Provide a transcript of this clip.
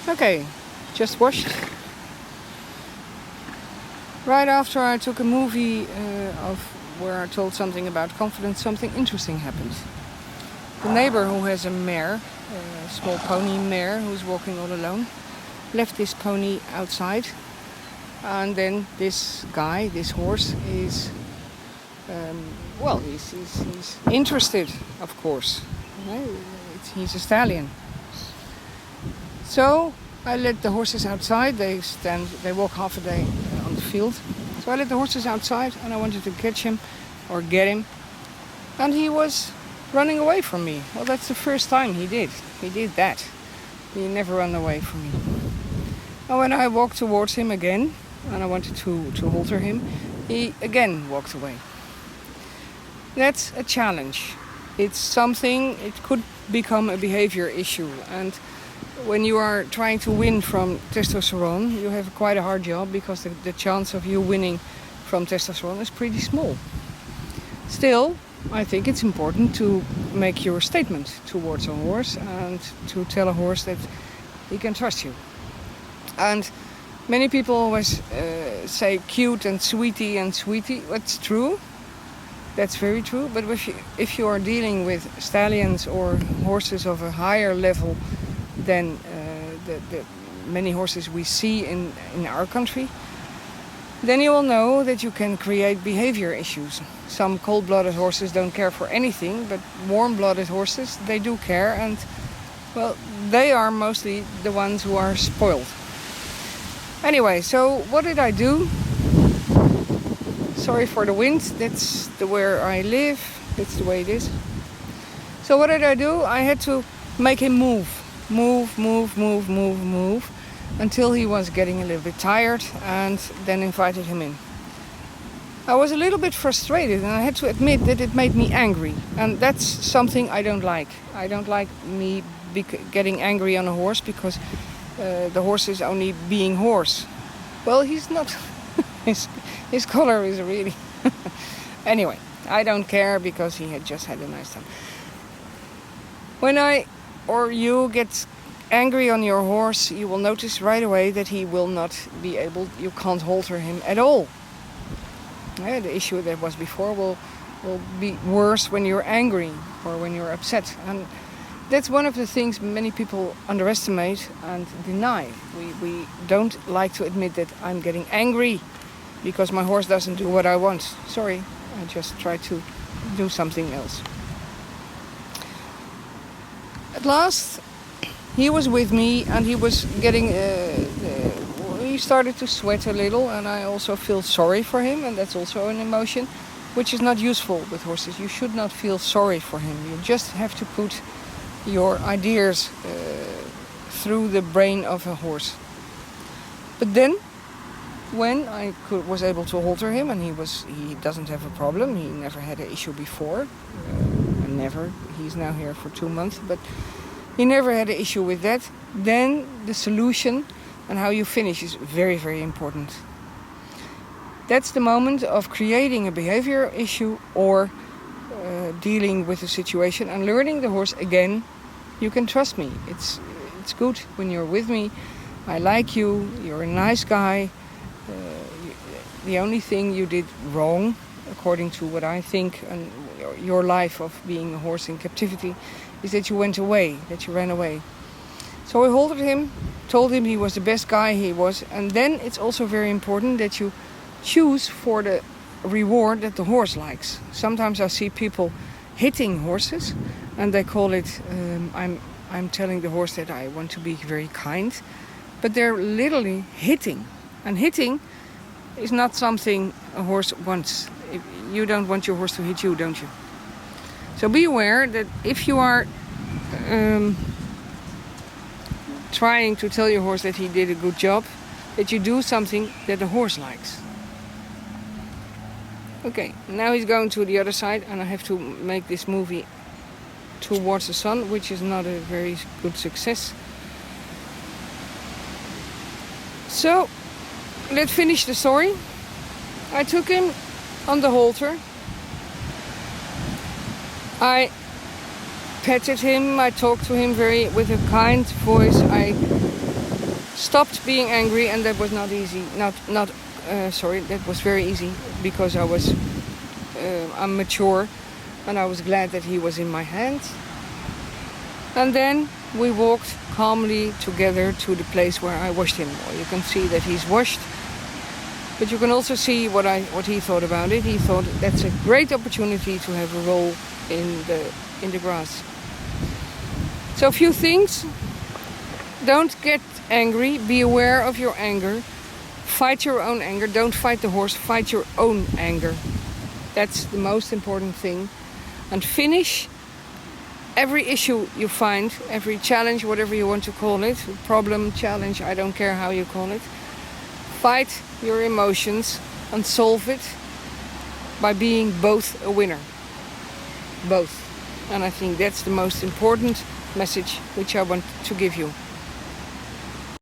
Okay, just washed. Right after I took a movie of where I told something about confidence, something interesting happened. The neighbor who has a mare, a small pony mare who's walking all alone, left this pony outside. And then this guy, this horse, is, he's interested, of course. He's a stallion. So I let the horses outside. They walk half a day on the field. So I let the horses outside and I wanted to catch him or get him. And he was running away from me. Well, that's the first time he did. He did that. He never ran away from me. And when I walked towards him again, and I wanted to halter him, he again walked away. That's a challenge. It's something, it could become a behavior issue. And when you are trying to win from testosterone, you have quite a hard job because the chance of you winning from testosterone is pretty small. Still, I think it's important to make your statement towards a horse and to tell a horse that he can trust you. And many people always say cute and sweetie. That's true. That's very true. But if you are dealing with stallions or horses of a higher level than the many horses we see in our country, then you will know that you can create behavior issues. Some cold-blooded horses don't care for anything, but warm-blooded horses, they do care. And, well, they are mostly the ones who are spoiled. Anyway, so what did I do? Sorry for the wind, that's where I live, that's the way it is. So what did I do? I had to make him move, until he was getting a little bit tired, and then invited him in. I was a little bit frustrated, and I had to admit that it made me angry, and that's something I don't like. I don't like me getting angry on a horse because the horse is only being horse. Well, he's not. his color is really... Anyway, I don't care because he had just had a nice time. When you get angry on your horse, you will notice right away that he will not be able... You can't halter him at all. The issue that was before will be worse when you're angry or when you're upset. And that's one of the things many people underestimate and deny. We don't like to admit that I'm getting angry because my horse doesn't do what I want. Sorry, I just tried to do something else. At last, he was with me and he was getting... he started to sweat a little, and I also feel sorry for him, and that's also an emotion which is not useful with horses. You should not feel sorry for him. You just have to put your ideas through the brain of a horse. But then, when I was able to halter him, and he doesn't have a problem, he never had an issue before, he's now here for 2 months, but he never had an issue with that, then the solution and how you finish is very, very important. That's the moment of creating a behavior issue or dealing with the situation and learning the horse again. You can trust me. It's good when you're with me. I like you. You're a nice guy. The only thing you did wrong, according to what I think, and your life of being a horse in captivity, is that you went away, that you ran away. So I halted him, told him he was the best guy he was, and then it's also very important that you choose for the reward that the horse likes. Sometimes I see people hitting horses, and they call it, I'm telling the horse that I want to be very kind, but they're literally hitting. And hitting is not something a horse wants. You don't want your horse to hit you, don't you? So be aware that if you are trying to tell your horse that he did a good job, that you do something that the horse likes. Okay, now he's going to the other side, and I have to make this movie towards the sun, which is not a very good success. So, let's finish the story. I took him on the halter. I petted him, I talked to him with a kind voice. I stopped being angry, and that was not easy. That was very easy because I'm mature, and I was glad that he was in my hands. And then we walked calmly together to the place where I washed him. Well, you can see that he's washed, but you can also see what he thought about it. He thought that's a great opportunity to have a roll in the grass. So a few things. Don't get angry. Be aware of your anger. Fight your own anger. Don't fight the horse. Fight your own anger. That's the most important thing. And finish every issue you find, every challenge, whatever you want to call it, problem, challenge, I don't care how you call it. Fight your emotions and solve it by being both a winner. Both. And I think that's the most important message which I want to give you.